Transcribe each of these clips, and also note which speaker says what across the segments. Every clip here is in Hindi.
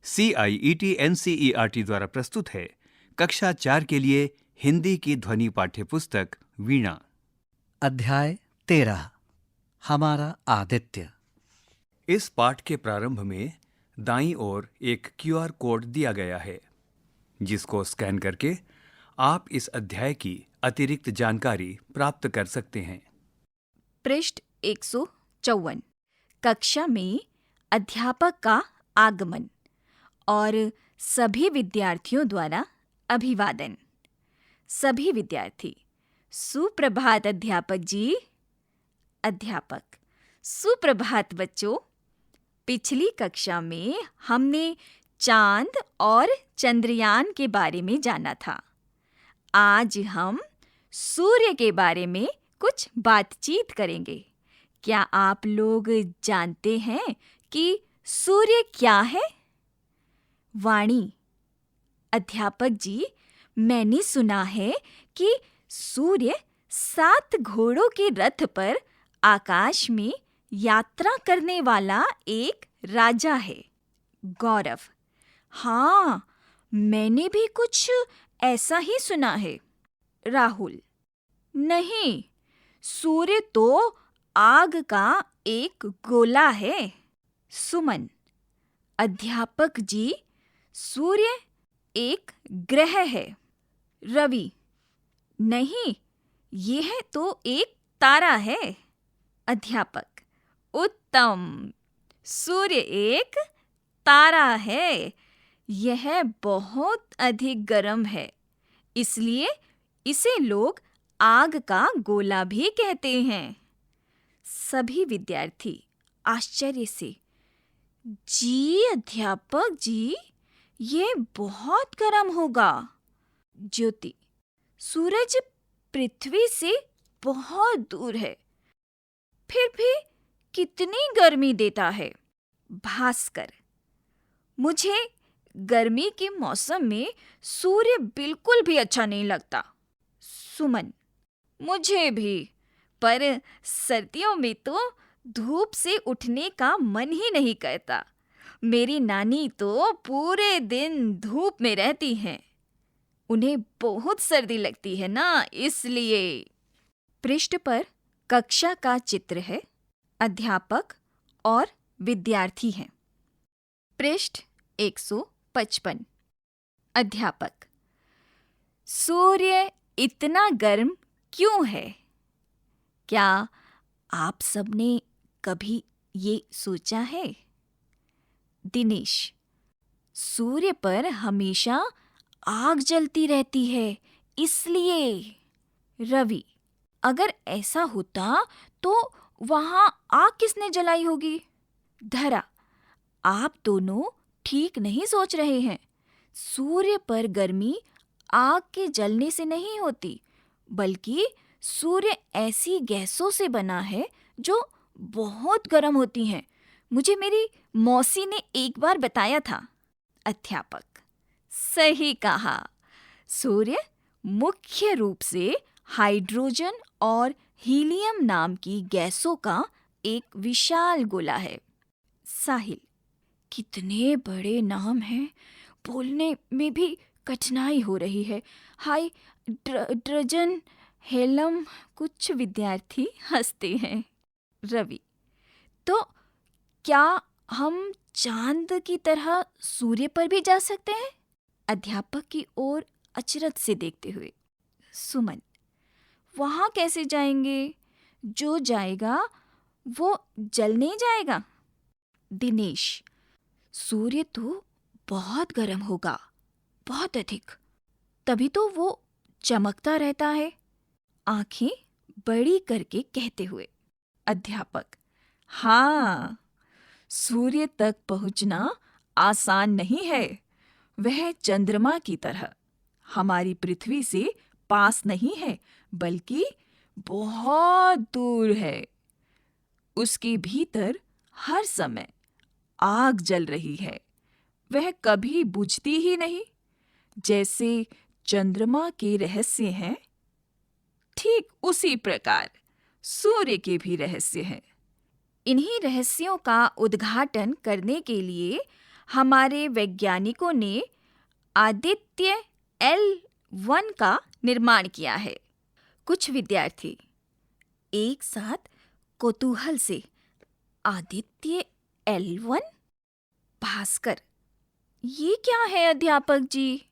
Speaker 1: CIET-NCERT द्वारा प्रस्तुत है कक्षा 4 के लिए हिंदी की ध्वनि पाठ्य पुस्तक वीणा।
Speaker 2: अध्याय 13 हमारा आदित्य।
Speaker 1: इस पाठ के प्रारंभ में दाईं ओर एक QR कोड दिया गया है, जिसको स्कैन करके आप इस अध्याय की अतिरिक्त जानकारी प्राप्त कर सकते हैं।
Speaker 3: पृष्ठ 154। कक्षा में अध्यापक का आगमन और सभी विद्यार्थियों द्वारा अभिवादन। सभी विद्यार्थी, सुप्रभात अध्यापक जी। अध्यापक, सुप्रभात बच्चों। पिछली कक्षा में हमने चांद और चंद्रयान के बारे में जाना था। आज हम सूर्य के बारे में कुछ बातचीत करेंगे। क्या आप लोग जानते हैं कि सूर्य क्या है? वाणी: अध्यापक जी, मैंने सुना है कि सूर्य 7 घोड़ों के रथ पर आकाश में यात्रा करने वाला एक राजा है। गौरव: हाँ, मैंने भी कुछ ऐसा ही सुना है। राहुल: नहीं, सूर्य तो आग का एक गोला है। सुमन: अध्यापक जी, सूर्य एक ग्रह है। रवि: नहीं, यह तो एक तारा है। अध्यापक: उत्तम, सूर्य एक तारा है। यह बहुत अधिक गर्म है, इसलिए इसे लोग आग का गोला भी कहते हैं। सभी विद्यार्थी आश्चर्य से: जी अध्यापक जी, ये बहुत गर्म होगा। ज्योति: सूरज पृथ्वी से बहुत दूर है, फिर भी कितनी गर्मी देता है। भास्कर: मुझे गर्मी के मौसम में सूर्य बिल्कुल भी अच्छा नहीं लगता। सुमन: मुझे भी, पर सर्दियों में तो धूप से उठने का मन ही नहीं करता। मेरी नानी तो पूरे दिन धूप में रहती हैं। उन्हें बहुत सर्दी लगती है ना, इसलिए। पृष्ठ पर कक्षा का चित्र है। अध्यापक और विद्यार्थी हैं। पृष्ठ 155। अध्यापक: सूर्य इतना गर्म क्यों है? क्या आप सबने कभी ये सोचा है? दिनेश: सूर्य पर हमेशा आग जलती रहती है, इसलिए। रवि: अगर ऐसा होता तो वहां आग किसने जलाई होगी? धरा: आप दोनों ठीक नहीं सोच रहे हैं। सूर्य पर गर्मी आग के जलने से नहीं होती, बल्कि सूर्य ऐसी गैसों से बना है जो बहुत गर्म होती हैं। मुझे मेरी मौसी ने एक बार बताया था। अध्यापक: सही कहा। सूर्य मुख्य रूप से हाइड्रोजन और हीलियम नाम की गैसों का एक विशाल गोला है। साहिल: कितने बड़े नाम हैं, बोलने में भी कठिनाई हो रही है। हाइड्रोजन, हेलम। कुछ विद्यार्थी हंसते हैं। रवि: तो क्या हम चांद की तरह सूर्य पर भी जा सकते हैं? अध्यापक की ओर अचरज से देखते हुए। सुमन: वहां कैसे जाएंगे? जो जाएगा वो जल नहीं जाएगा। दिनेश: सूर्य तो बहुत गर्म होगा, बहुत अधिक, तभी तो वो चमकता रहता है। आंखें बड़ी करके कहते हुए। अध्यापक: हाँ, सूर्य तक पहुंचना आसान नहीं है। वह चंद्रमा की तरह हमारी पृथ्वी से पास नहीं है, बल्कि बहुत दूर है। उसके भीतर हर समय आग जल रही है, वह कभी बुझती ही नहीं। जैसे चंद्रमा के रहस्य हैं, ठीक उसी प्रकार सूर्य के भी रहस्य हैं। इन्हीं रहस्यों का उद्घाटन करने के लिए हमारे वैज्ञानिकों ने आदित्य L1 का निर्माण किया है। कुछ विद्यार्थी एक साथ कौतूहल से आदित्य L1? भास्कर, ये क्या है अध्यापक जी?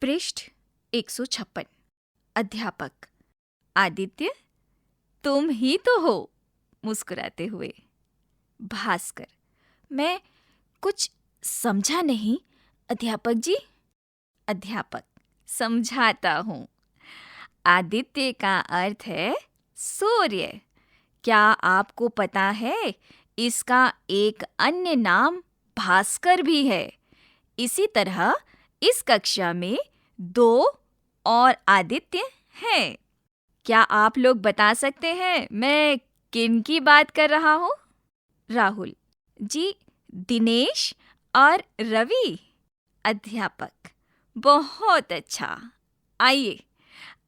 Speaker 3: पृष्ठ 156। अध्यापक, आदित्य, तुम ही तो हो, मुस्कुराते हुए। भास्कर, मैं कुछ समझा नहीं अध्यापक जी। अध्यापक, समझाता हूँ। आदित्य का अर्थ है सूर्य। क्या आपको पता है इसका एक अन्य नाम भास्कर भी है? इसी तरह इस कक्षा में 2 और आदित्य हैं। क्या आप लोग बता सकते हैं मैं किन की बात कर रहा हूँ? राहुल जी, दिनेश और रवि। अध्यापक, बहुत अच्छा। आइए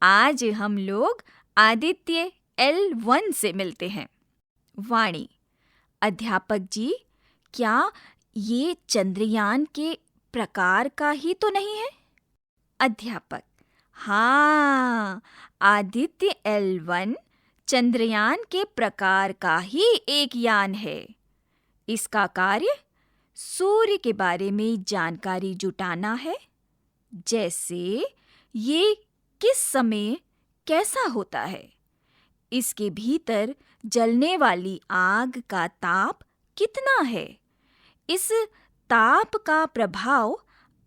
Speaker 3: आज हम लोग आदित्य L1 से मिलते हैं। वाणी, अध्यापक जी, क्या ये चंद्रयान के प्रकार का ही तो नहीं है? अध्यापक, हाँ, आदित्य L1 चंद्रयान के प्रकार का ही एक यान है। इसका कार्य सूर्य के बारे में जानकारी जुटाना है, जैसे ये किस समय कैसा होता है, इसके भीतर जलने वाली आग का ताप कितना है, इस ताप का प्रभाव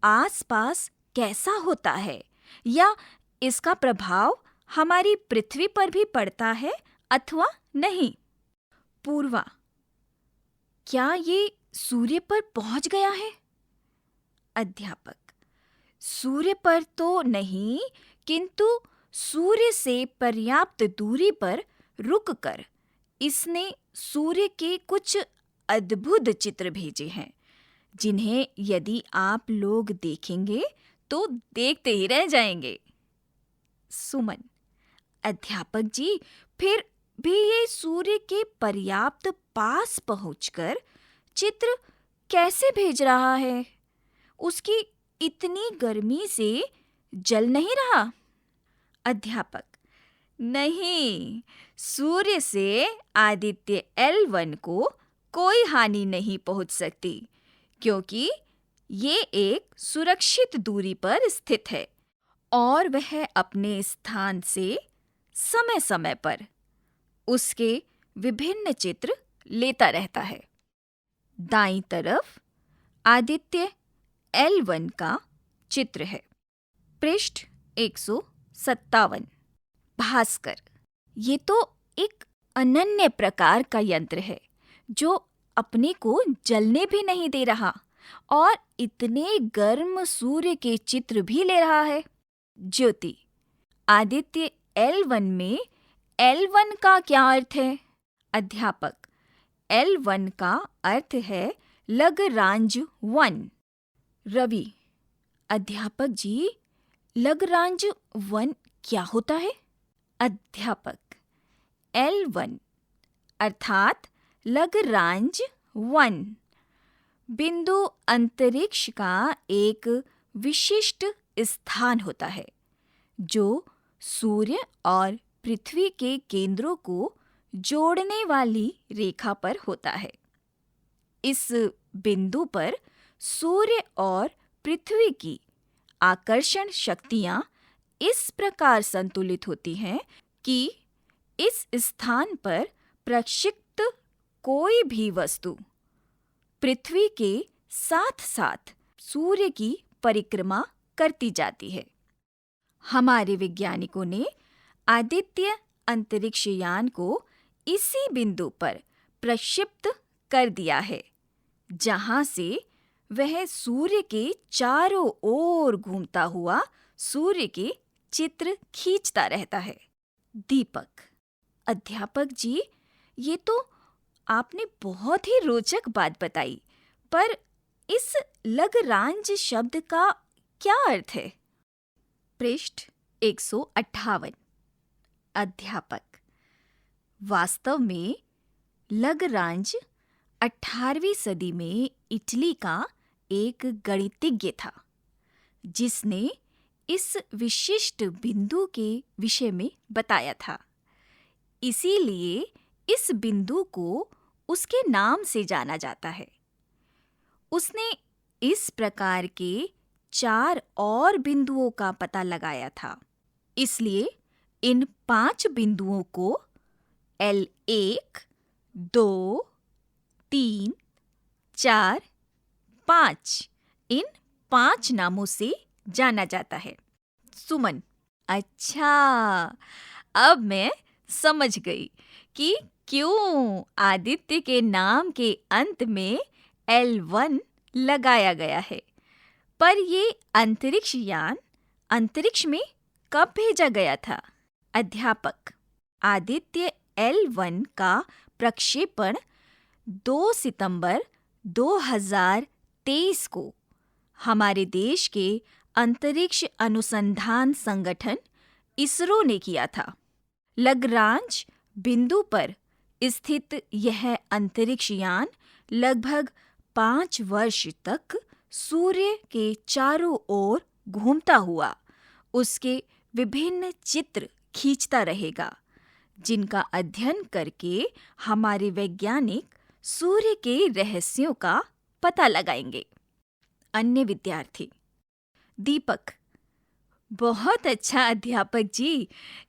Speaker 3: आसपास कैसा होता है, या इसका प्रभाव हमारी पृथ्वी पर भी पड़ता है अथवा नहीं। पूर्वा, क्या ये सूर्य पर पहुंच गया है? अध्यापक, सूर्य पर तो नहीं, किंतु सूर्य से पर्याप्त दूरी पर रुककर इसने सूर्य के कुछ अद्भुत चित्र भेजे हैं, जिन्हें यदि आप लोग देखेंगे तो देखते ही रह जाएंगे। सुमन, अध्यापक जी, फिर भी ये सूर्य के पर्याप्त पास पहुंचकर चित्र कैसे भेज रहा है? उसकी इतनी गर्मी से जल नहीं रहा? अध्यापक, नहीं, सूर्य से आदित्य L1 को कोई हानि नहीं पहुंच सकती, क्योंकि ये एक सुरक्षित दूरी पर स्थित है और वह अपने स्थान से समय समय पर उसके विभिन्न चित्र लेता रहता है। दाईं तरफ आदित्य L1 का चित्र है। पृष्ठ 157। भास्कर, ये तो एक अनन्य प्रकार का यंत्र है जो अपने को जलने भी नहीं दे रहा और इतने गर्म सूर्य के चित्र भी ले रहा है। ज्योति, आदित्य L1 में L1 का क्या अर्थ है? अध्यापक, L1 का अर्थ है लग्रांज 1। रवि, अध्यापक जी, लग्रांज 1 क्या होता है? अध्यापक, L1 अर्थात लग्रांज 1 बिंदु अंतरिक्ष का एक विशिष्ट स्थान होता है जो सूर्य और पृथ्वी के केंद्रों को जोड़ने वाली रेखा पर होता है। इस बिंदु पर सूर्य और पृथ्वी की आकर्षण शक्तियां इस प्रकार संतुलित होती हैं कि इस स्थान पर प्रक्षिप्त कोई भी वस्तु पृथ्वी के साथ साथ सूर्य की परिक्रमा करती जाती है। हमारे वैज्ञानिकों ने आदित्य अंतरिक्ष यान को इसी बिंदु पर प्रक्षिप्त कर दिया है, जहां से वह सूर्य के चारों ओर घूमता हुआ सूर्य के चित्र खींचता रहता है। दीपक, अध्यापक जी, ये तो आपने बहुत ही रोचक बात बताई, पर इस लग्रांज शब्द का क्या अर्थ है? पृष्ठ 158। अध्यापक, वास्तव में लग्रांज 18वीं सदी में इटली का एक गणितज्ञ था जिसने इस विशिष्ट बिंदु के विषय में बताया था। इसीलिए इस बिंदु को उसके नाम से जाना जाता है। उसने इस प्रकार के 4 और बिंदुओं का पता लगाया था। इसलिए इन 5 बिंदुओं को L1, 2, 3, 4, 5 इन 5 नामों से जाना जाता है। सुमन: अच्छा, अब मैं समझ गई कि क्यों आदित्य के नाम के अंत में L1 लगाया गया है। पर ये अंतरिक्ष यान अंतरिक्ष में कब भेजा गया था? अध्यापक: आदित्य L1 का प्रक्षेपण 2 सितंबर 2023 को हमारे देश के अंतरिक्ष अनुसंधान संगठन इसरो ने किया था। लग्रांज बिंदु पर स्थित यह अंतरिक्ष यान लगभग 5 वर्ष तक सूर्य के चारों ओर घूमता हुआ उसके विभिन्न चित्र खींचता रहेगा, जिनका अध्ययन करके हमारे वैज्ञानिक सूर्य के रहस्यों का पता लगाएंगे। अन्य विद्यार्थी: दीपक: बहुत अच्छा अध्यापक जी,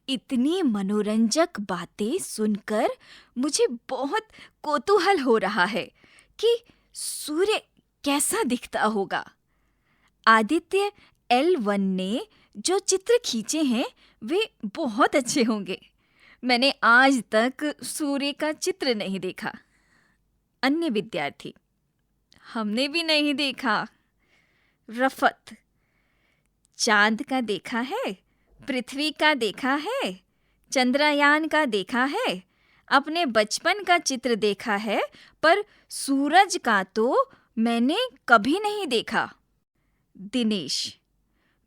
Speaker 3: इतनी मनोरंजक बातें सुनकर मुझे बहुत कौतूहल हो रहा है कि सूर्य कैसा दिखता होगा। आदित्य L1 ने जो चित्र खींचे हैं वे बहुत अच्छे होंगे। मैंने आज तक सूर्य का चित्र नहीं देखा। अन्य विद्यार्थी: हमने भी नहीं देखा। रफत: चांद का देखा है, पृथ्वी का देखा है, चंद्रयान का देखा है, अपने बचपन का चित्र देखा है, पर सूरज का तो मैंने कभी नहीं देखा। दिनेश: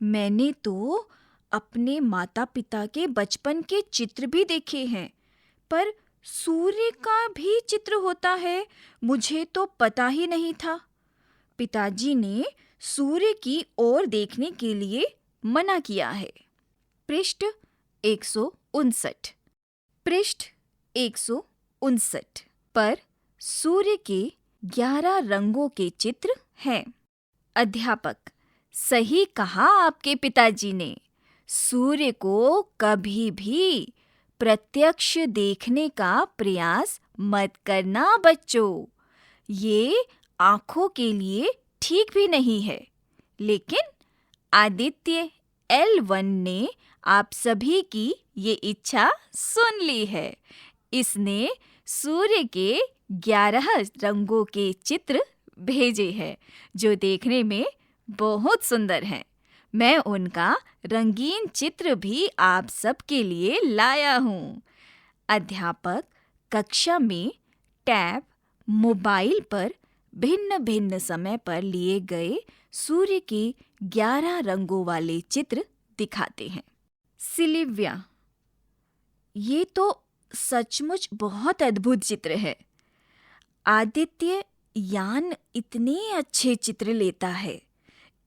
Speaker 3: मैंने तो अपने माता पिता के बचपन के चित्र भी देखे हैं, पर सूर्य का भी चित्र होता है, मुझे तो पता ही नहीं था। पिताजी ने सूर्य की ओर देखने के लिए मना किया है। पृष्ठ 159। पृष्ठ 159 पर सूर्य के 11 रंगों के चित्र हैं। अध्यापक: सही कहा आपके पिताजी ने। सूर्य को कभी भी प्रत्यक्ष देखने का प्रयास मत करना बच्चों। ये आँखों के लिए ठीक भी नहीं है। लेकिन आदित्य L1 ने आप सभी की ये इच्छा सुन ली है। इसने सूर्य के 11 रंगों के चित्र भेजे हैं, जो देखने में बहुत सुंदर हैं। मैं उनका रंगीन चित्र भी आप सबके लिए लाया हूँ। अध्यापक कक्षा में टैब, मोबाइल पर भिन्न भिन्न समय पर लिए गए सूर्य के 11 रंगों वाले चित्र दिखाते हैं। सिलिविया: ये तो सचमुच बहुत अद्भुत चित्र है। आदित्य यान इतने अच्छे चित्र लेता है,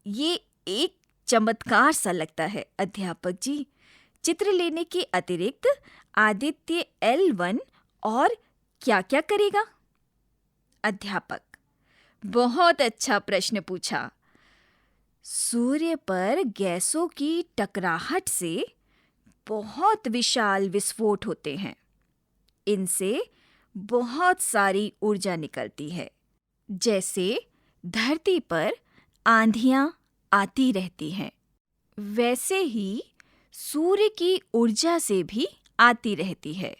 Speaker 3: ये एक चमत्कार सा लगता है। अध्यापक जी, चित्र लेने के अतिरिक्त आदित्य L1 और क्या क्या करेगा? अध्यापक: बहुत अच्छा प्रश्न पूछा। सूर्य पर गैसों की टकराहट से बहुत विशाल विस्फोट होते हैं। इनसे बहुत सारी ऊर्जा निकलती है। जैसे धरती पर आंधियाँ आती रहती हैं, वैसे ही सूर्य की ऊर्जा से भी आती रहती है।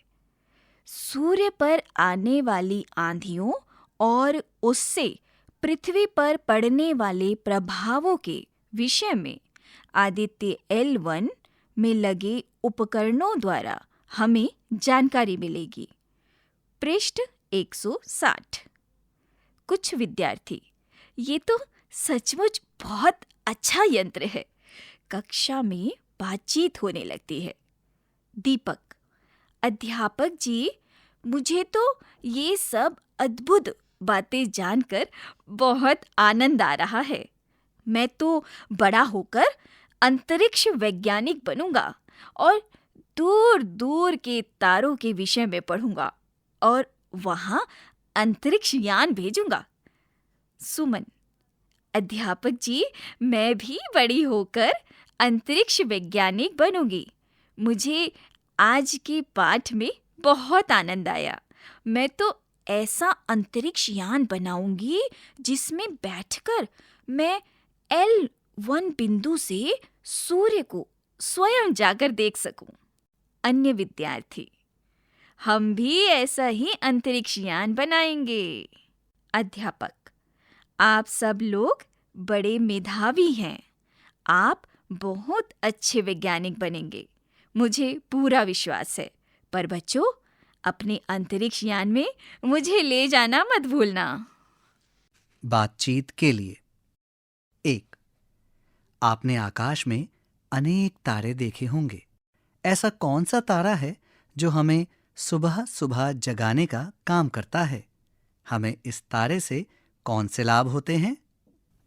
Speaker 3: सूर्य पर आने वाली आंधियों और उससे पृथ्वी पर पड़ने वाले प्रभावों के विषय में आदित्य L1 में लगे उपकरणों द्वारा हमें जानकारी मिलेगी। पृष्ठ 160। कुछ विद्यार्थी: ये तो सचमुच बहुत अच्छा यंत्र है। कक्षा में बातचीत होने लगती है। दीपक: अध्यापक जी, मुझे तो ये सब अद्भुत बातें जानकर बहुत आनंद आ रहा है। मैं तो बड़ा होकर अंतरिक्ष वैज्ञानिक बनूंगा और दूर दूर के तारों के विषय में पढ़ूंगा और वहां अंतरिक्ष यान भेजूंगा। सुमन: अध्यापक जी, मैं भी बड़ी होकर अंतरिक्ष वैज्ञानिक बनूंगी। मुझे आज के पाठ में बहुत आनंद आया। मैं तो ऐसा अंतरिक्ष यान बनाऊंगी जिसमें बैठकर मैं L1 बिंदु से सूर्य को स्वयं जाकर देख सकूं। अन्य विद्यार्थी: हम भी ऐसा ही अंतरिक्ष यान बनाएंगे। अध्यापक: आप सब लोग बड़े मेधावी हैं। आप बहुत अच्छे वैज्ञानिक बनेंगे, मुझे पूरा विश्वास है। पर बच्चों, अपने अंतरिक्ष यान में मुझे ले जाना मत भूलना।
Speaker 2: बातचीत के लिए। 1. आपने आकाश में अनेक तारे देखे होंगे। ऐसा कौन सा तारा है जो हमें सुबह सुबह जगाने का काम करता है? हमें इस तारे से कौन से लाभ होते हैं?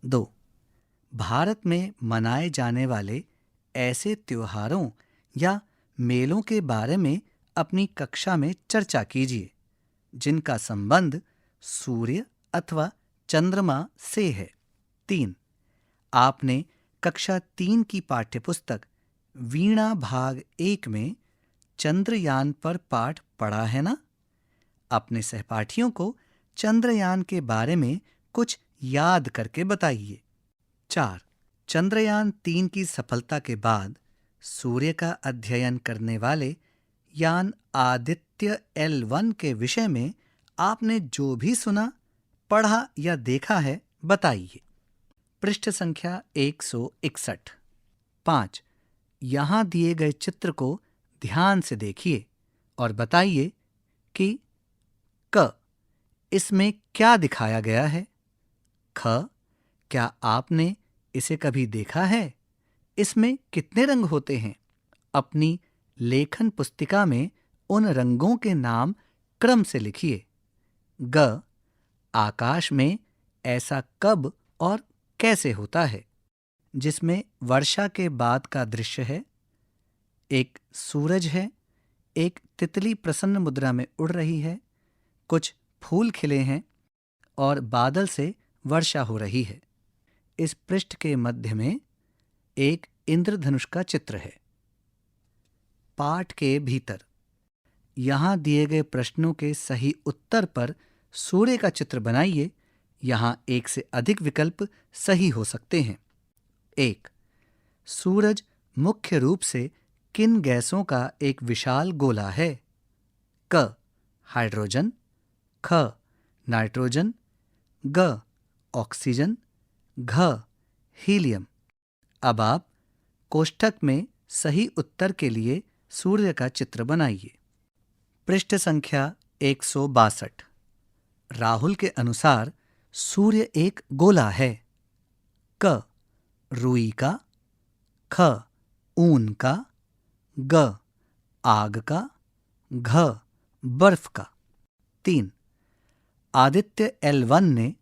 Speaker 2: 2. भारत में मनाए जाने वाले ऐसे त्योहारों या मेलों के बारे में अपनी कक्षा में चर्चा कीजिए जिनका संबंध सूर्य अथवा चंद्रमा से है। 3. आपने कक्षा 3 की पाठ्यपुस्तक वीणा भाग 1 में चंद्रयान पर पाठ पढ़ा है ना? अपने सहपाठियों को चंद्रयान के बारे में कुछ याद करके बताइए। 4. चंद्रयान 3 की सफलता के बाद सूर्य का अध्ययन करने वाले यान आदित्य L1 के विषय में आपने जो भी सुना, पढ़ा या देखा है, बताइए। पृष्ठ संख्या 161। 5. यहाँ दिए गए चित्र को ध्यान से देखिए और बताइए कि क. इसमें क्या दिखाया गया है? ख. क्या आपने इसे कभी देखा है? इसमें कितने रंग होते हैं? अपनी लेखन पुस्तिका में उन रंगों के नाम क्रम से लिखिए। ग. आकाश में ऐसा कब और कैसे होता है जिसमें वर्षा के बाद का दृश्य है? एक सूरज है, एक तितली प्रसन्न मुद्रा में उड़ रही है, कुछ फूल खिले हैं और बादल से वर्षा हो रही है। इस पृष्ठ के मध्य में एक इंद्रधनुष का चित्र है। पाठ के भीतर यहाँ दिए गए प्रश्नों के सही उत्तर पर सूर्य का चित्र बनाइए। यहाँ एक से अधिक विकल्प सही हो सकते हैं। 1. सूरज मुख्य रूप से किन गैसों का एक विशाल गोला है? क. हाइड्रोजन, ख. नाइट्रोजन, ग. ऑक्सीजन, घ. हीलियम। अब आप कोष्ठक में सही उत्तर के लिए सूर्य का चित्र बनाइए। पृष्ठ संख्या 162। राहुल के अनुसार सूर्य एक गोला है। क. रुई का, ख. ऊन का, ग. आग का, घ. बर्फ का। 3. आदित्य L1 ने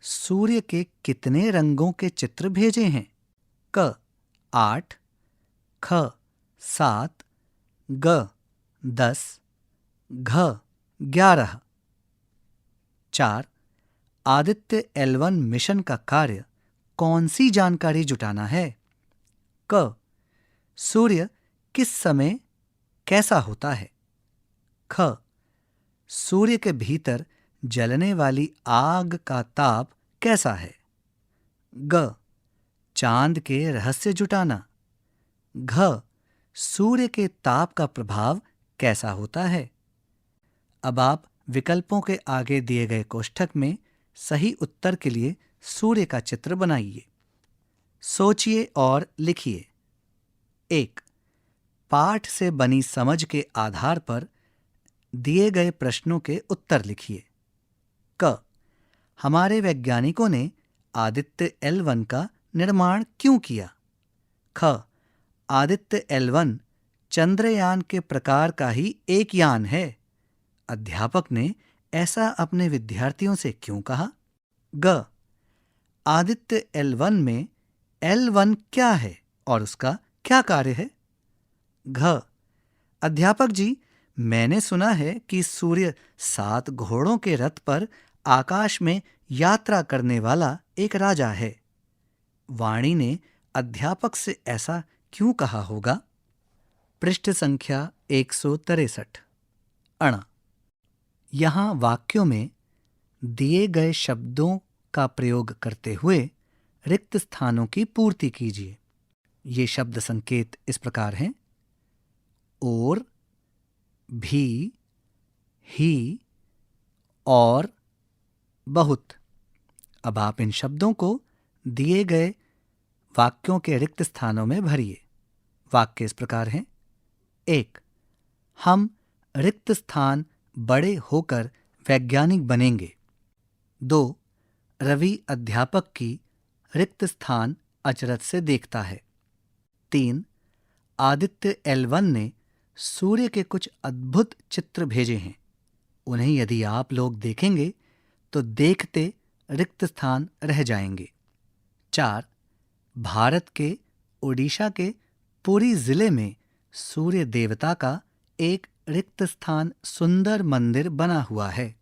Speaker 2: सूर्य के कितने रंगों के चित्र भेजे हैं? क. 8, ख. 7, ग. 10, घ. 11। 4. आदित्य L1 मिशन का कार्य कौन सी जानकारी जुटाना है? क. सूर्य किस समय कैसा होता है? ख. सूर्य के भीतर जलने वाली आग का ताप कैसा है? ग. चांद के रहस्य जुटाना। घ. सूर्य के ताप का प्रभाव कैसा होता है? अब आप विकल्पों के आगे दिए गए कोष्ठक में सही उत्तर के लिए सूर्य का चित्र बनाइए। सोचिए और लिखिए। 1. पाठ से बनी समझ के आधार पर दिए गए प्रश्नों के उत्तर लिखिए। क. हमारे वैज्ञानिकों ने आदित्य L1 का निर्माण क्यों किया? ख. आदित्य L1 चंद्रयान के प्रकार का ही एक यान है। अध्यापक ने ऐसा अपने विद्यार्थियों से क्यों कहा? ग. आदित्य L1 में L1 क्या है और उसका क्या कार्य है? घ. अध्यापक जी, मैंने सुना है कि सूर्य 7 घोड़ों के रथ पर आकाश में यात्रा करने वाला एक राजा है। वाणी ने अध्यापक से ऐसा क्यों कहा होगा? पृष्ठ संख्या 163। अण. यहाँ वाक्यों में दिए गए शब्दों का प्रयोग करते हुए रिक्त स्थानों की पूर्ति कीजिए। ये शब्द संकेत इस प्रकार हैं: और, भी, ही, और, बहुत। अब आप इन शब्दों को दिए गए वाक्यों के रिक्त स्थानों में भरिए। वाक्य इस प्रकार हैं: 1. हम रिक्त स्थान बड़े होकर वैज्ञानिक बनेंगे। 2. रवि अध्यापक की रिक्त स्थान अचरज से देखता है। 3. आदित्य L1 ने सूर्य के कुछ अद्भुत चित्र भेजे हैं। उन्हें यदि आप लोग देखेंगे तो देखते रिक्त स्थान रह जाएंगे। 4. भारत के ओडिशा के पुरी जिले में सूर्य देवता का एक रिक्त स्थान सुंदर मंदिर बना हुआ है।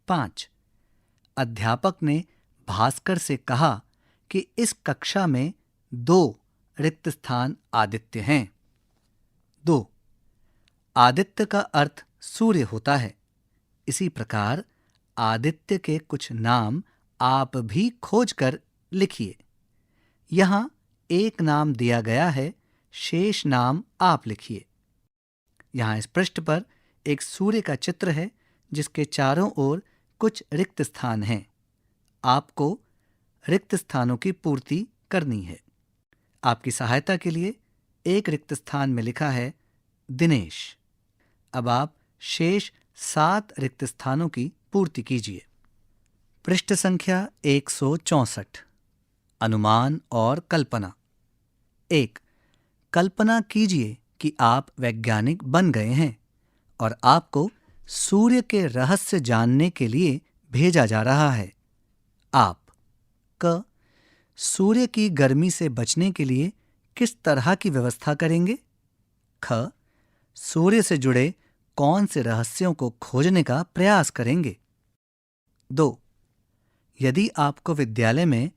Speaker 2: 5. अध्यापक ने भास्कर से कहा कि इस कक्षा में 2 रिक्त स्थान आदित्य हैं। 2. आदित्य का अर्थ सूर्य होता है। इसी प्रकार आदित्य के कुछ नाम आप भी खोजकर लिखिए। यहाँ एक नाम दिया गया है, शेष नाम आप लिखिए। यहाँ इस पृष्ठ पर एक सूर्य का चित्र है जिसके चारों ओर कुछ रिक्त स्थान हैं। आपको रिक्त स्थानों की पूर्ति करनी है। आपकी सहायता के लिए एक रिक्त स्थान में लिखा है दिनेश। अब आप शेष 7 रिक्त स्थानों की पूर्ति कीजिए। पृष्ठ संख्या 164। अनुमान और कल्पना। 1. कल्पना कीजिए कि आप वैज्ञानिक बन गए हैं और आपको सूर्य के रहस्य जानने के लिए भेजा जा रहा है। आप क. सूर्य की गर्मी से बचने के लिए किस तरह की व्यवस्था करेंगे? ख. सूर्य से जुड़े कौन से रहस्यों को खोजने का प्रयास करेंगे? 2. यदि आपको विद्यालय में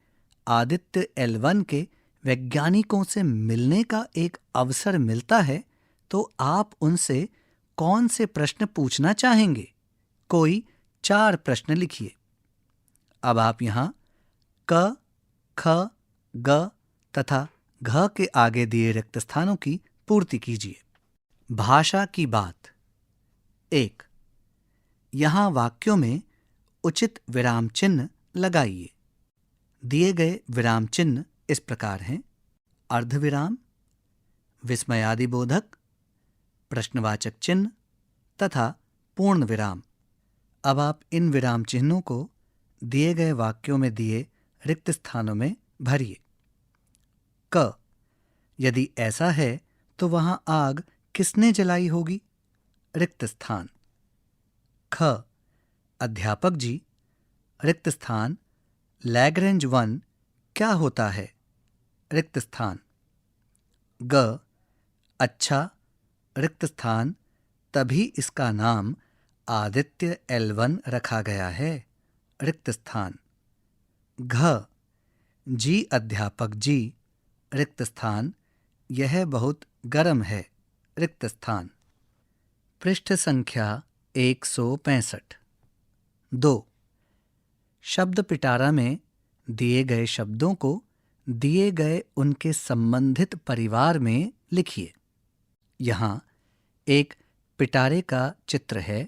Speaker 2: आदित्य L1 के वैज्ञानिकों से मिलने का एक अवसर मिलता है तो आप उनसे कौन से प्रश्न पूछना चाहेंगे? कोई 4 प्रश्न लिखिए। अब आप यहाँ क, ख, ग तथा घ के आगे दिए रिक्त स्थानों की पूर्ति कीजिए। भाषा की बात। 1. यहाँ वाक्यों में उचित विराम चिन्ह लगाइए। दिए गए विराम चिन्ह इस प्रकार हैं: अर्धविराम, विस्मयादिबोधक, प्रश्नवाचक चिन्ह तथा पूर्ण विराम। अब आप इन विराम चिन्हों को दिए गए वाक्यों में दिए रिक्त स्थानों में भरिए। क. यदि ऐसा है तो वहां आग किसने जलाई होगी? रिक्त स्थान। ख. अध्यापक जी, रिक्त स्थान लैग्रेंज 1 क्या होता है? रिक्त स्थान। ग. अच्छा, रिक्त स्थान तभी इसका नाम आदित्य L1 रखा गया है। रिक्त स्थान। घ. जी अध्यापक जी, रिक्त स्थान यह बहुत गर्म है। रिक्त स्थान। पृष्ठ संख्या 165। 2. शब्द पिटारा में दिए गए शब्दों को दिए गए उनके संबंधित परिवार में लिखिए। यहाँ एक पिटारे का चित्र है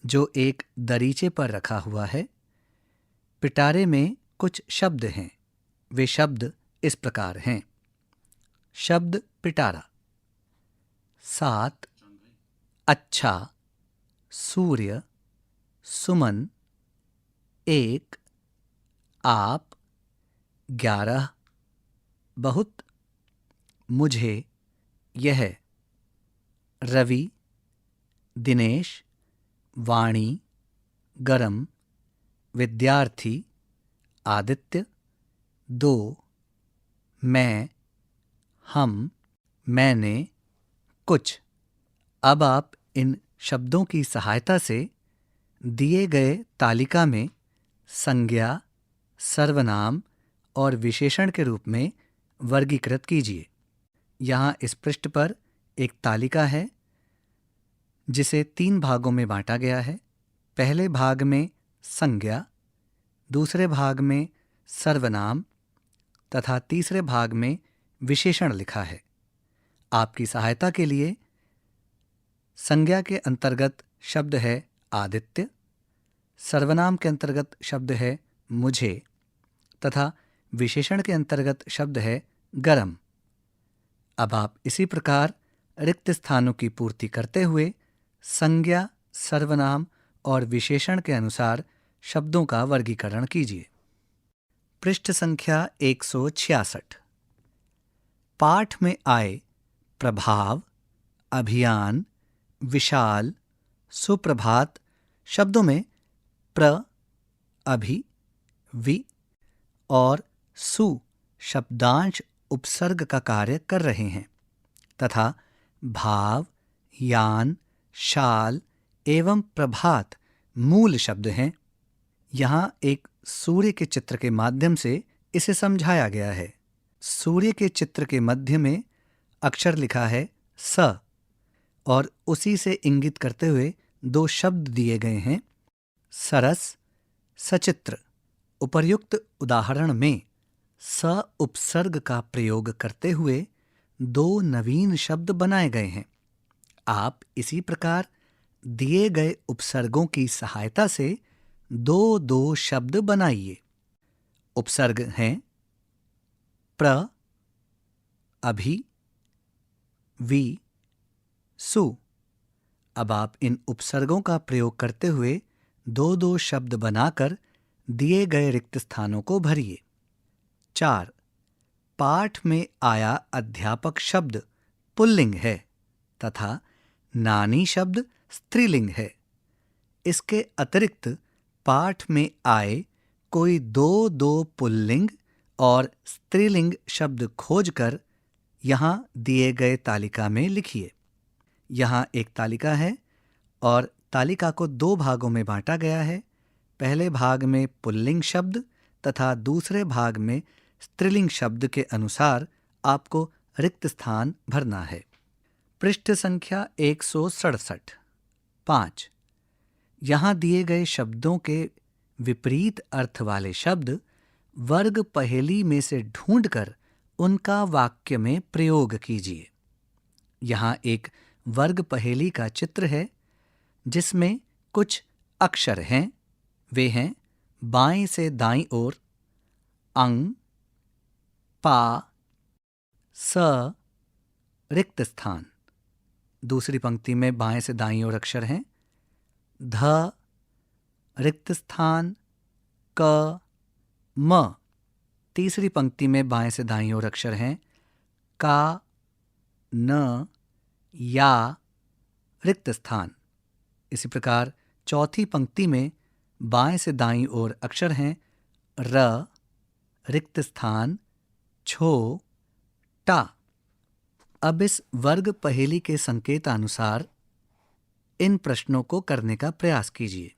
Speaker 2: जो एक दरीचे पर रखा हुआ है। पिटारे में कुछ शब्द हैं। वे शब्द इस प्रकार हैं: शब्द पिटारा, 7, अच्छा, सूर्य, सुमन, 1, आप, 11, बहुत, मुझे, यह, रवि, दिनेश, वाणी, गरम, विद्यार्थी, आदित्य, दो, मैं, हम, मैंने, कुछ। अब आप इन शब्दों की सहायता से दिए गए तालिका में संज्ञा, सर्वनाम और विशेषण के रूप में वर्गीकृत कीजिए। यहाँ इस पृष्ठ पर एक तालिका है जिसे 3 भागों में बांटा गया है। पहले भाग में संज्ञा, दूसरे भाग में सर्वनाम तथा तीसरे भाग में विशेषण लिखा है। आपकी सहायता के लिए संज्ञा के अंतर्गत शब्द है आदित्य, सर्वनाम के अंतर्गत शब्द है मुझे तथा विशेषण के अंतर्गत शब्द है गरम। अब आप इसी प्रकार रिक्त स्थानों की पूर्ति करते हुए संज्ञा, सर्वनाम और विशेषण के अनुसार शब्दों का वर्गीकरण कीजिए। पृष्ठ संख्या 166। पाठ में आए प्रभाव, अभियान, विशाल, सुप्रभात शब्दों में प्र, अभि, वि और सु शब्दांश उपसर्ग का कार्य कर रहे हैं तथा भाव, यान, शाल एवं प्रभात मूल शब्द हैं। यहाँ एक सूर्य के चित्र के माध्यम से इसे समझाया गया है। सूर्य के चित्र के मध्य में अक्षर लिखा है स और उसी से इंगित करते हुए 2 शब्द दिए गए हैं सरस, सचित्र। उपर्युक्त उदाहरण में स उपसर्ग का प्रयोग करते हुए 2 नवीन शब्द बनाए गए हैं। आप इसी प्रकार दिए गए उपसर्गों की सहायता से 2 शब्द बनाइए। उपसर्ग हैं प्र, अभि, वि, सु। अब आप इन उपसर्गों का प्रयोग करते हुए 2 शब्द बनाकर दिए गए रिक्त स्थानों को भरिए। 4. पाठ में आया अध्यापक शब्द पुल्लिंग है तथा नानी शब्द स्त्रीलिंग है। इसके अतिरिक्त पाठ में आए कोई 2 पुल्लिंग और स्त्रीलिंग शब्द खोजकर यहाँ दिए गए तालिका में लिखिए। यहाँ एक तालिका है और तालिका को 2 भागों में बांटा गया है। पहले भाग में पुल्लिंग शब्द तथा दूसरे भाग में स्त्रीलिंग शब्द के अनुसार आपको रिक्त स्थान भरना है। पृष्ठ संख्या 167। 5. यहाँ दिए गए शब्दों के विपरीत अर्थ वाले शब्द वर्ग पहेली में से ढूंढकर उनका वाक्य में प्रयोग कीजिए। यहाँ एक वर्ग पहेली का चित्र है जिसमें कुछ अक्षर हैं। वे हैं बाएं से दाईं ओर अंग, पा, स, रिक्त स्थान। दूसरी पंक्ति में बाएं से दाईं ओर अक्षर हैं ध, रिक्त स्थान, क, म। तीसरी पंक्ति में बाएं से दाईं ओर अक्षर हैं का, न, या, रिक्त स्थान। इसी प्रकार चौथी पंक्ति में बाएं से दाईं ओर अक्षर हैं र, रिक्त स्थान, छो, टा। अब इस वर्ग पहेली के संकेतानुसार इन प्रश्नों को करने का प्रयास कीजिए।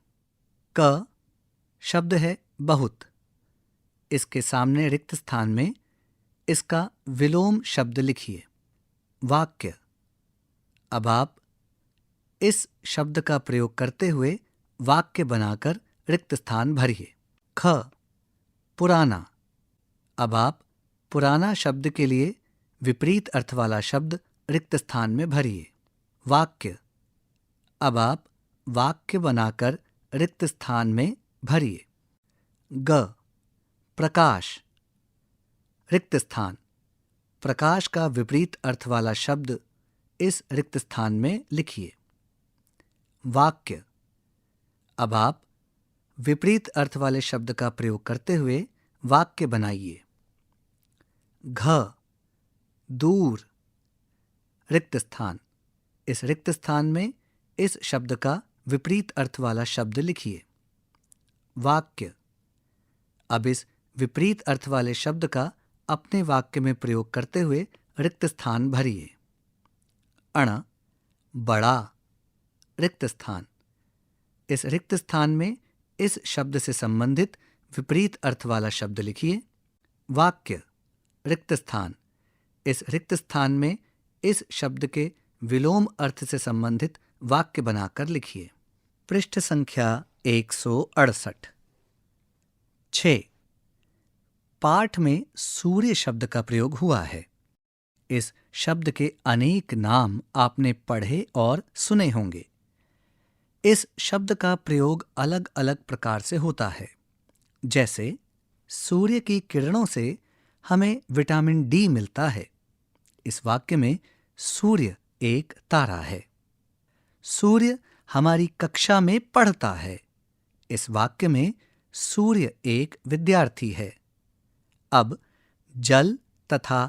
Speaker 2: क शब्द है बहुत। इसके सामने रिक्त स्थान में इसका विलोम शब्द लिखिए। वाक्य। अब आप इस शब्द का प्रयोग करते हुए वाक्य बनाकर रिक्त स्थान भरिए। ख पुराना। अब आप पुराना शब्द के लिए विपरीत अर्थ वाला शब्द रिक्त स्थान में भरिए। वाक्य। अब आप वाक्य बनाकर रिक्त स्थान में भरिए। ग प्रकाश। रिक्त स्थान। प्रकाश का विपरीत अर्थ वाला शब्द इस रिक्त स्थान में लिखिए। वाक्य। अब आप विपरीत अर्थ वाले शब्द का प्रयोग करते हुए वाक्य बनाइए। घ दूर। रिक्त स्थान। इस रिक्त स्थान में इस शब्द का विपरीत अर्थ वाला शब्द लिखिए। वाक्य। अब इस विपरीत अर्थ वाले शब्द का अपने वाक्य में प्रयोग करते हुए रिक्त स्थान भरिए। अण, बड़ा, रिक्त स्थान। इस रिक्त स्थान में इस शब्द से संबंधित विपरीत अर्थ वाला शब्द लिखिए। वाक्य, रिक्त स्थान। इस रिक्त स्थान में इस शब्द के विलोम अर्थ से संबंधित वाक्य बनाकर लिखिए। पृष्ठ संख्या 168। 6. पाठ में सूर्य शब्द का प्रयोग हुआ है। इस शब्द के अनेक नाम आपने पढ़े और सुने होंगे। इस शब्द का प्रयोग अलग अलग प्रकार से होता है। जैसे सूर्य की किरणों से हमें विटामिन डी मिलता है। इस वाक्य में सूर्य एक तारा है। सूर्य हमारी कक्षा में पढ़ता है। इस वाक्य में सूर्य एक विद्यार्थी है। अब जल तथा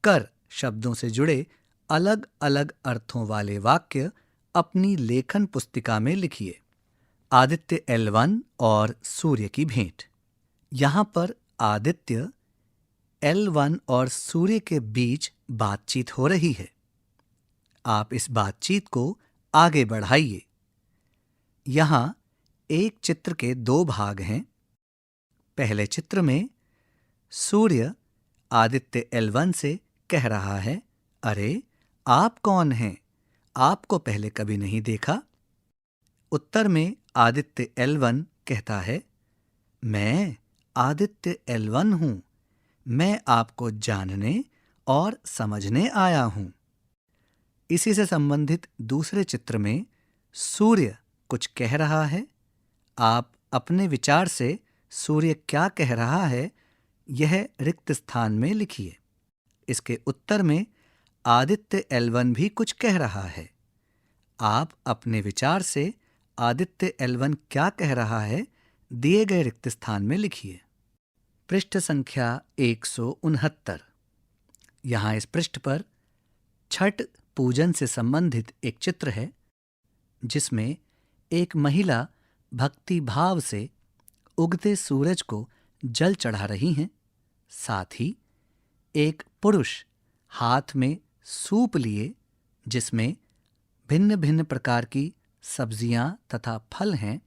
Speaker 2: कर शब्दों से जुड़े अलग अलग अर्थों वाले वाक्य अपनी लेखन पुस्तिका में लिखिए। आदित्य L1 और सूर्य की भेंट। यहाँ पर आदित्य L1 और सूर्य के बीच बातचीत हो रही है। आप इस बातचीत को आगे बढ़ाइए। यहाँ एक चित्र के 2 भाग हैं। पहले चित्र में सूर्य आदित्य L1 से कह रहा है, अरे आप कौन हैं? आपको पहले कभी नहीं देखा। उत्तर में आदित्य L1 कहता है, मैं आदित्य L1 हूं। मैं आपको जानने और समझने आया हूं। इसी से संबंधित दूसरे चित्र में सूर्य कुछ कह रहा है। आप अपने विचार से सूर्य क्या कह रहा है यह रिक्त स्थान में लिखिए। इसके उत्तर में आदित्य L1 भी कुछ कह रहा है। आप अपने विचार से आदित्य L1 क्या कह रहा है दिए गए रिक्त स्थान में लिखिए। पृष्ठ संख्या 169। यहाँ इस पृष्ठ पर छठ पूजन से संबंधित एक चित्र है, जिसमें एक महिला भक्ति भाव से उगते सूरज को जल चढ़ा रही हैं। साथ ही एक पुरुष हाथ में सूप लिए, जिसमें भिन्न भिन्न प्रकार की सब्जियां तथा फल हैं,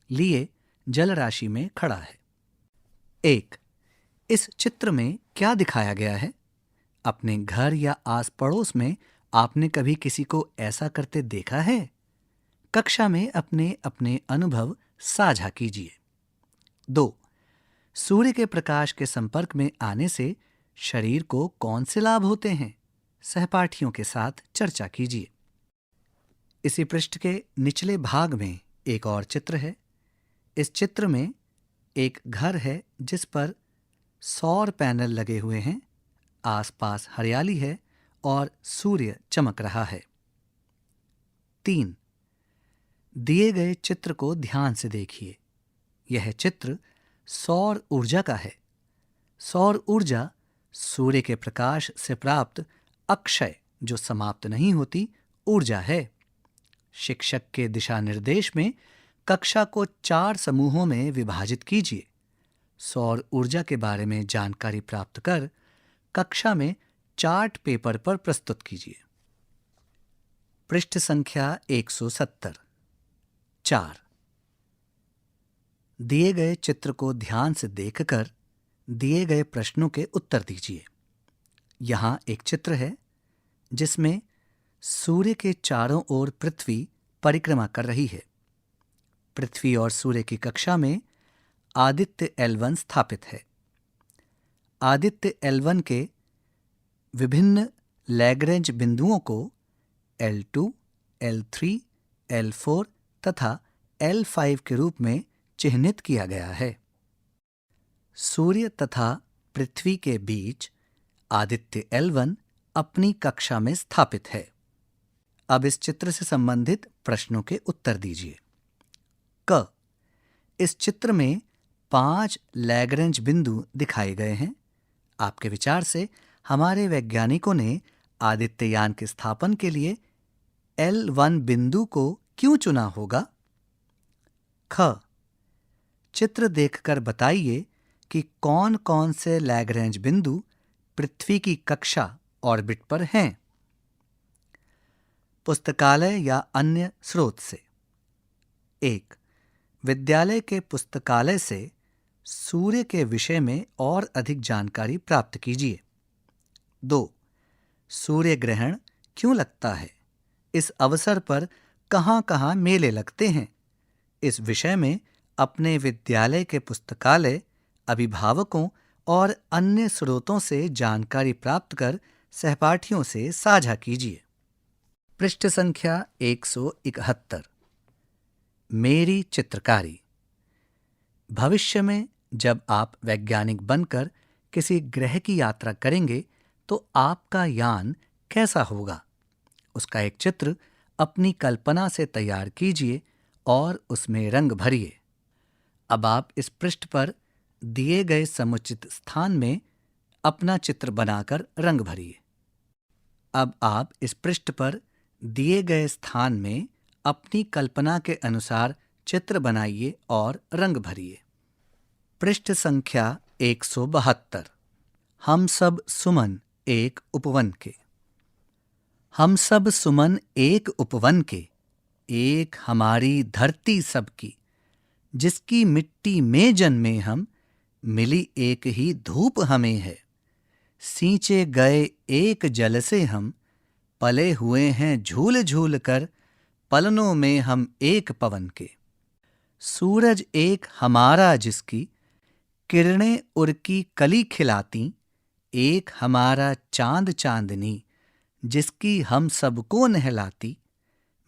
Speaker 2: लिए जल राशि में खड़ा है। 1. इस चित्र में क्या दिखाया गया है? अपने घर या आस पड़ोस में आपने कभी किसी को ऐसा करते देखा है? कक्षा में अपने अपने अनुभव साझा कीजिए। 2. सूर्य के प्रकाश के संपर्क में आने से शरीर को कौन से लाभ होते हैं? सहपाठियों के साथ चर्चा कीजिए। इसी पृष्ठ के निचले भाग में एक और चित्र है। इस चित्र में एक घर है जिस पर सौर पैनल लगे हुए हैं। आसपास हरियाली है और सूर्य चमक रहा है। 3. दिए गए चित्र को ध्यान से देखिए। यह चित्र सौर ऊर्जा का है। सौर ऊर्जा सूर्य के प्रकाश से प्राप्त अक्षय, जो समाप्त नहीं होती, ऊर्जा है। शिक्षक के दिशा निर्देश में कक्षा को 4 समूहों में विभाजित कीजिए। सौर ऊर्जा के बारे में जानकारी प्राप्त कर कक्षा में चार्ट पेपर पर प्रस्तुत कीजिए। पृष्ठ संख्या 170। 4. दिए गए चित्र को ध्यान से देखकर दिए गए प्रश्नों के उत्तर दीजिए। यहाँ एक चित्र है जिसमें सूर्य के चारों ओर पृथ्वी परिक्रमा कर रही है। पृथ्वी और सूर्य की कक्षा में आदित्य L1 स्थापित है। आदित्य L1 के विभिन्न लैग्रेंज बिंदुओं को L2, L3, L4 तथा L5 के रूप में चिह्नित किया गया है। सूर्य तथा पृथ्वी के बीच आदित्य L1 अपनी कक्षा में स्थापित है। अब इस चित्र से संबंधित प्रश्नों के उत्तर दीजिए। क. इस चित्र में 5 लैग्रेंज बिंदु दिखाए गए हैं। आपके विचार से हमारे वैज्ञानिकों ने आदित्ययान के स्थापन के लिए L1 बिंदु को क्यों चुना होगा? ख. चित्र देखकर बताइए कि कौन कौन से लैग्रैंज बिंदु पृथ्वी की कक्षा ऑर्बिट पर हैं। पुस्तकालय या अन्य स्रोत से। 1. विद्यालय के पुस्तकालय से सूर्य के विषय में और अधिक जानकारी प्राप्त कीजिए। 2. सूर्य ग्रहण क्यों लगता है? इस अवसर पर कहाँ-कहाँ मेले लगते हैं? इस विषय में अपने विद्यालय के पुस्तकालय, अभिभावकों और अन्य स्रोतों से जानकारी प्राप्त कर सहपाठियों से साझा कीजिए। पृष्ठ संख्या 171। मेरी चित्रकारी। भविष्य में जब आप वैज्ञानिक बनकर किसी ग्रह की यात्रा करेंगे तो आपका यान कैसा होगा? उसका एक चित्र अपनी कल्पना से तैयार कीजिए और उसमें रंग भरिए। अब आप इस पृष्ठ पर दिए गए समुचित स्थान में अपना चित्र बनाकर रंग भरिए। अब आप इस पृष्ठ पर दिए गए स्थान में अपनी कल्पना के अनुसार चित्र बनाइए और रंग भरिए। पृष्ठ संख्या 172। हम सब सुमन एक उपवन के। हम सब सुमन एक उपवन के, एक हमारी धरती सबकी, जिसकी मिट्टी में जन्मे हम, मिली एक ही धूप हमें है। सींचे गए एक जल से हम, पले हुए हैं झूल झूल कर, पलनों में हम एक पवन के। सूरज एक हमारा जिसकी, किरणें उर्की कली खिलाती, एक हमारा चांद चांदनी, जिसकी हम सबको नहलाती।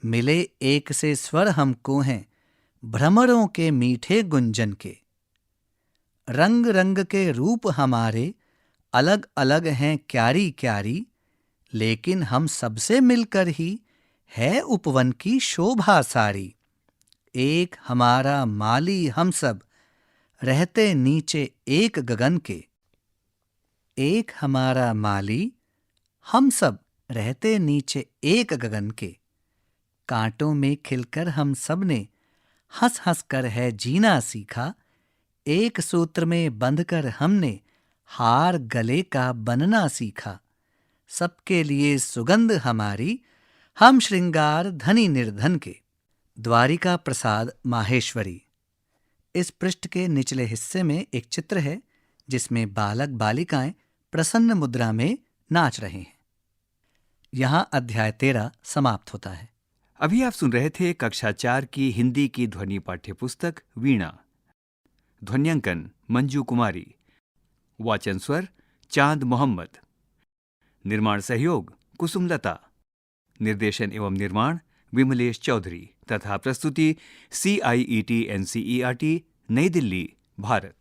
Speaker 2: मिले एक से स्वर हमको हैं, भ्रमरों के मीठे गुंजन के। रंग रंग के रूप हमारे, अलग अलग हैं क्यारी क्यारी, लेकिन हम सबसे मिलकर ही है उपवन की शोभा सारी। एक हमारा माली हम सब, रहते नीचे एक गगन के। एक हमारा माली हम सब, रहते नीचे एक गगन के। कांटों में खिलकर हम सब ने, हंस हंस कर है जीना सीखा। एक सूत्र में बंधकर हमने, हार गले का बनना सीखा। सबके लिए सुगंध हमारी, हम श्रृंगार धनी निर्धन के। द्वारिका प्रसाद माहेश्वरी। इस पृष्ठ के निचले हिस्से में एक चित्र है जिसमें बालक बालिकाएं प्रसन्न मुद्रा में नाच रहे हैं। यहाँ अध्याय 13 समाप्त होता है।
Speaker 1: अभी आप सुन रहे थे कक्षा 4 की हिंदी की ध्वनि पाठ्यपुस्तक वीणा। ध्वन्यांकन मंजू कुमारी। वाचन स्वर चांद मोहम्मद। निर्माण सहयोग कुसुमलता। निर्देशन एवं निर्माण विमलेश चौधरी तथा प्रस्तुति CIET NCERT नई दिल्ली, भारत।